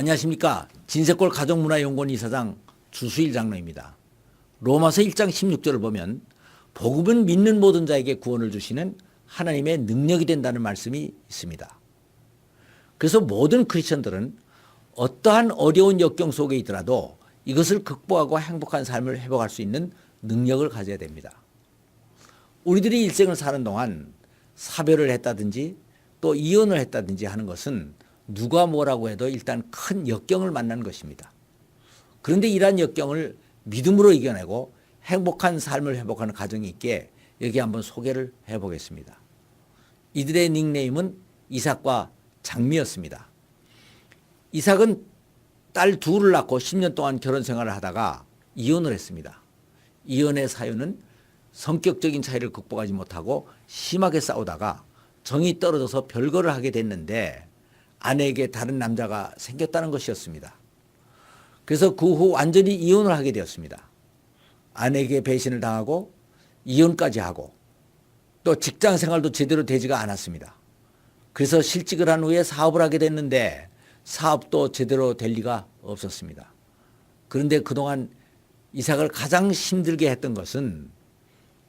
안녕하십니까. 진세골 가족문화연구원 이사장 주수일 장로입니다. 로마서 1장 16절을 보면 복음은 믿는 모든 자에게 구원을 주시는 하나님의 능력이 된다는 말씀이 있습니다. 그래서 모든 크리스천들은 어떠한 어려운 역경 속에 있더라도 이것을 극복하고 행복한 삶을 회복할 수 있는 능력을 가져야 됩니다. 우리들이 일생을 사는 동안 사별을 했다든지 또 이혼을 했다든지 하는 것은 누가 뭐라고 해도 일단 큰 역경을 만난 것입니다. 그런데 이러한 역경을 믿음으로 이겨내고 행복한 삶을 회복하는 가정이 있기에 여기 한번 소개를 해보겠습니다. 이들의 닉네임은 이삭과 장미였습니다. 이삭은 딸 둘을 낳고 10년 동안 결혼 생활을 하다가 이혼을 했습니다. 이혼의 사유는 성격적인 차이를 극복하지 못하고 심하게 싸우다가 정이 떨어져서 별거를 하게 됐는데 아내에게 다른 남자가 생겼다는 것이었습니다. 그래서 그 후 완전히 이혼을 하게 되었습니다. 아내에게 배신을 당하고 이혼까지 하고 또 직장 생활도 제대로 되지가 않았습니다. 그래서 실직을 한 후에 사업을 하게 됐는데 사업도 제대로 될 리가 없었습니다. 그런데 그동안 이삭을 가장 힘들게 했던 것은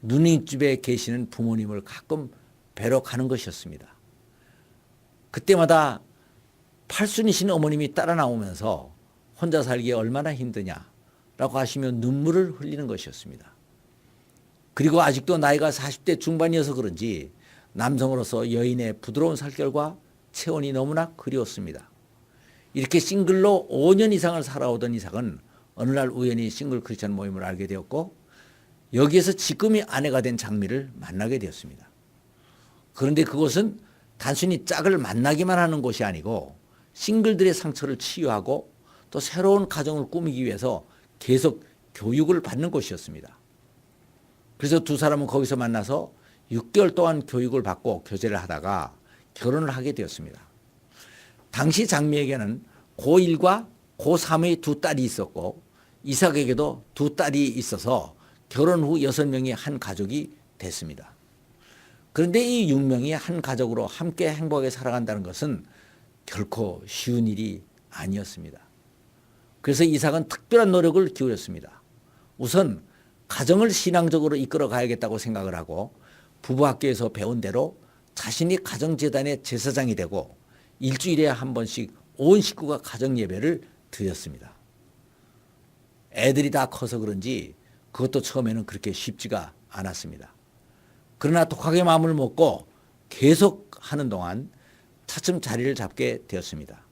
누님집에 계시는 부모님을 가끔 뵈러 가는 것이었습니다. 그때마다 팔순이신 어머님이 따라 나오면서 혼자 살기 얼마나 힘드냐라고 하시며 눈물을 흘리는 것이었습니다. 그리고 아직도 나이가 40대 중반이어서 그런지 남성으로서 여인의 부드러운 살결과 체온이 너무나 그리웠습니다. 이렇게 싱글로 5년 이상을 살아오던 이삭은 어느 날 우연히 싱글 크리스천 모임을 알게 되었고 여기에서 지금의 아내가 된 장미를 만나게 되었습니다. 그런데 그것은 단순히 짝을 만나기만 하는 곳이 아니고 싱글들의 상처를 치유하고 또 새로운 가정을 꾸미기 위해서 계속 교육을 받는 곳이었습니다. 그래서 두 사람은 거기서 만나서 6개월 동안 교육을 받고 교제를 하다가 결혼을 하게 되었습니다. 당시 장미에게는 고1과 고3의 두 딸이 있었고 이삭에게도 두 딸이 있어서 결혼 후 6명이 한 가족이 됐습니다. 그런데 이 6명이 한 가족으로 함께 행복하게 살아간다는 것은 결코 쉬운 일이 아니었습니다. 그래서 이삭은 특별한 노력을 기울였습니다. 우선 가정을 신앙적으로 이끌어 가야겠다고 생각을 하고 부부학교에서 배운 대로 자신이 가정재단의 제사장이 되고 일주일에 한 번씩 온 식구가 가정예배를 드렸습니다. 애들이 다 커서 그런지 그것도 처음에는 그렇게 쉽지가 않았습니다. 그러나 독하게 마음을 먹고 계속 하는 동안 차츰 자리를 잡게 되었습니다.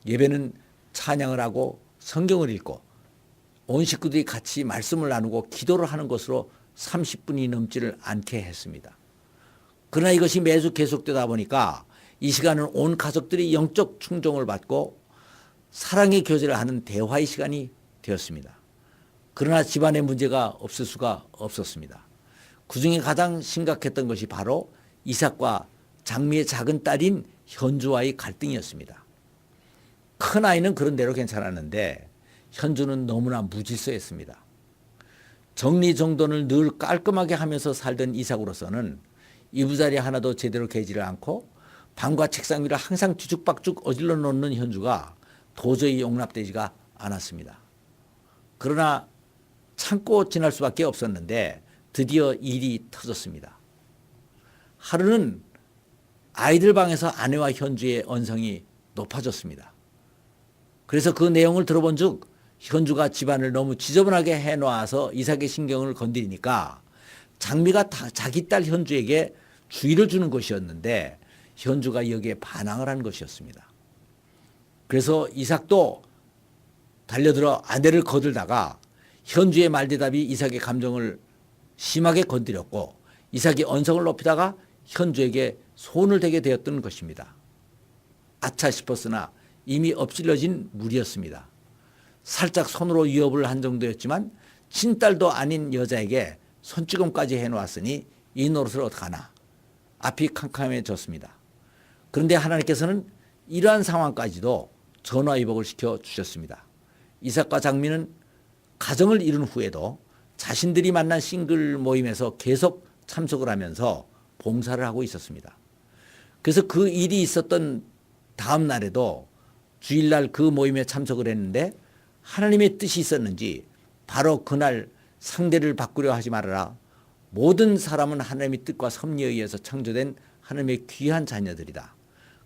예배는 찬양을 하고 성경을 읽고 온 식구들이 같이 말씀을 나누고 기도를 하는 것으로 30분이 넘지를 않게 했습니다. 그러나 이것이 매주 계속되다 보니까 이 시간은 온 가족들이 영적 충종을 받고 사랑의 교제를 하는 대화의 시간이 되었습니다. 그러나 집안에 문제가 없을 수가 없었습니다. 그중에 가장 심각했던 것이 바로 이삭과 장미의 작은 딸인 현주와의 갈등이었습니다. 큰 아이는 그런 대로 괜찮았는데 현주는 너무나 무질서했습니다. 정리정돈을 늘 깔끔하게 하면서 살던 이삭으로서는 이부자리 하나도 제대로 개지를 않고 방과 책상 위를 항상 뒤죽박죽 어질러 놓는 현주가 도저히 용납되지가 않았습니다. 그러나 참고 지날 수밖에 없었는데 드디어 일이 터졌습니다. 하루는 아이들 방에서 아내와 현주의 언성이 높아졌습니다. 그래서 그 내용을 들어본 즉 현주가 집안을 너무 지저분하게 해놓아서 이삭의 신경을 건드리니까 장미가 자기 딸 현주에게 주의를 주는 것이었는데 현주가 여기에 반항을 한 것이었습니다. 그래서 이삭도 달려들어 아내를 거들다가 현주의 말대답이 이삭의 감정을 심하게 건드렸고 이삭이 언성을 높이다가 현주에게 손을 대게 되었던 것입니다. 아차 싶었으나 이미 엎질러진 물이었습니다. 살짝 손으로 위협을 한 정도였지만 친딸도 아닌 여자에게 손찌검까지 해놓았으니 이 노릇을 어떡하나. 앞이 캄캄해졌습니다. 그런데 하나님께서는 이러한 상황까지도 전화위복을 시켜주셨습니다. 이삭과 장미는 가정을 이룬 후에도 자신들이 만난 싱글 모임에서 계속 참석을 하면서 봉사를 하고 있었습니다. 그래서 그 일이 있었던 다음 날에도 주일날 그 모임에 참석을 했는데 하나님의 뜻이 있었는지 바로 그날 상대를 바꾸려 하지 말아라. 모든 사람은 하나님의 뜻과 섭리에 의해서 창조된 하나님의 귀한 자녀들이다.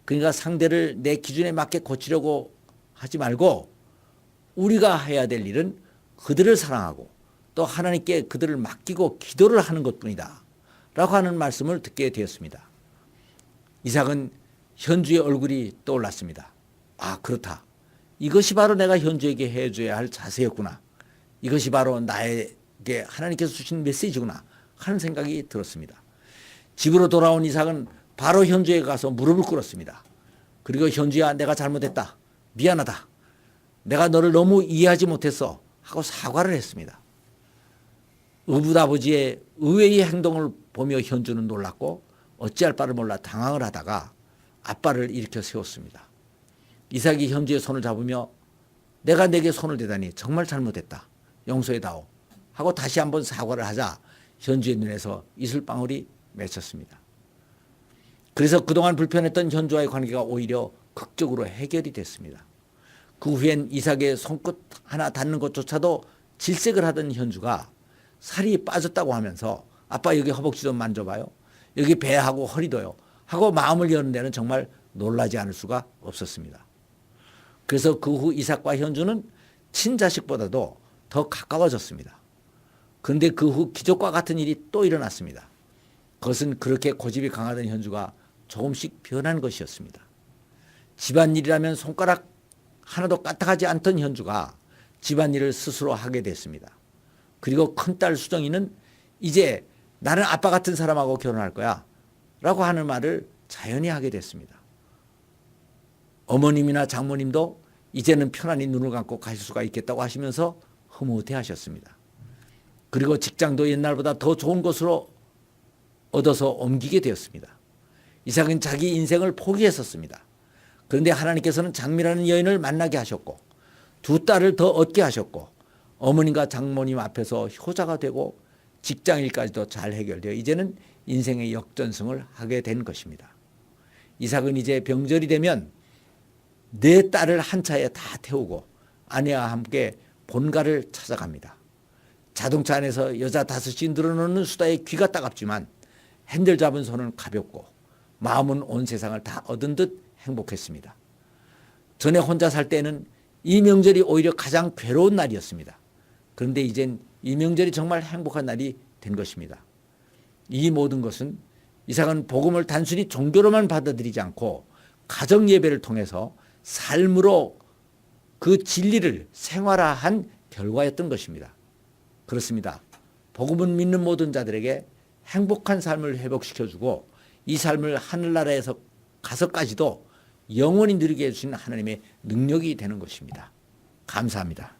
그러니까 상대를 내 기준에 맞게 고치려고 하지 말고 우리가 해야 될 일은 그들을 사랑하고 또 하나님께 그들을 맡기고 기도를 하는 것뿐이다 라고 하는 말씀을 듣게 되었습니다. 이삭은 현주의 얼굴이 떠올랐습니다. 아, 그렇다. 이것이 바로 내가 현주에게 해줘야 할 자세였구나. 이것이 바로 나에게 하나님께서 주신 메시지구나 하는 생각이 들었습니다. 집으로 돌아온 이삭은 바로 현주에 가서 무릎을 꿇었습니다. 그리고 현주야, 내가 잘못했다. 미안하다. 내가 너를 너무 이해하지 못했어 하고 사과를 했습니다. 의붓아버지의 의외의 행동을 보며 현주는 놀랐고 어찌할 바를 몰라 당황을 하다가 아빠를 일으켜 세웠습니다. 이삭이 현주의 손을 잡으며 내가 내게 손을 대다니 정말 잘못했다. 용서해다오 하고 다시 한번 사과를 하자 현주의 눈에서 이슬방울이 맺혔습니다. 그래서 그동안 불편했던 현주와의 관계가 오히려 극적으로 해결이 됐습니다. 그 후엔 이삭의 손끝 하나 닿는 것조차도 질색을 하던 현주가 살이 빠졌다고 하면서 아빠 여기 허벅지 좀 만져봐요. 여기 배하고 허리도요. 하고 마음을 여는 데는 정말 놀라지 않을 수가 없었습니다. 그래서 그 후 이삭과 현주는 친자식보다도 더 가까워졌습니다. 그런데 그 후 기적과 같은 일이 또 일어났습니다. 그것은 그렇게 고집이 강하던 현주가 조금씩 변한 것이었습니다. 집안일이라면 손가락 하나도 까딱하지 않던 현주가 집안일을 스스로 하게 됐습니다. 그리고 큰딸 수정이는 이제 나는 아빠 같은 사람하고 결혼할 거야 라고 하는 말을 자연히 하게 됐습니다. 어머님이나 장모님도 이제는 편안히 눈을 감고 가실 수가 있겠다고 하시면서 흐뭇해 하셨습니다. 그리고 직장도 옛날보다 더 좋은 곳으로 얻어서 옮기게 되었습니다. 이삭은 자기 인생을 포기했었습니다. 그런데 하나님께서는 장미라는 여인을 만나게 하셨고 두 딸을 더 얻게 하셨고 어머님과 장모님 앞에서 효자가 되고 직장일까지도 잘 해결되어 이제는 인생의 역전승을 하게 된 것입니다. 이삭은 이제 병절이 되면 네 딸을 한 차에 다 태우고 아내와 함께 본가를 찾아갑니다. 자동차 안에서 여자 다섯이 늘어놓는 수다에 귀가 따갑지만 핸들 잡은 손은 가볍고 마음은 온 세상을 다 얻은 듯 행복했습니다. 전에 혼자 살 때는 이 명절이 오히려 가장 괴로운 날이었습니다. 그런데 이젠 이 명절이 정말 행복한 날이 된 것입니다. 이 모든 것은 이삭은 복음을 단순히 종교로만 받아들이지 않고 가정 예배를 통해서 삶으로 그 진리를 생활화한 결과였던 것입니다. 그렇습니다. 복음은 믿는 모든 자들에게 행복한 삶을 회복시켜주고 이 삶을 하늘나라에서 가서까지도 영원히 누리게 해주시는 하나님의 능력이 되는 것입니다. 감사합니다.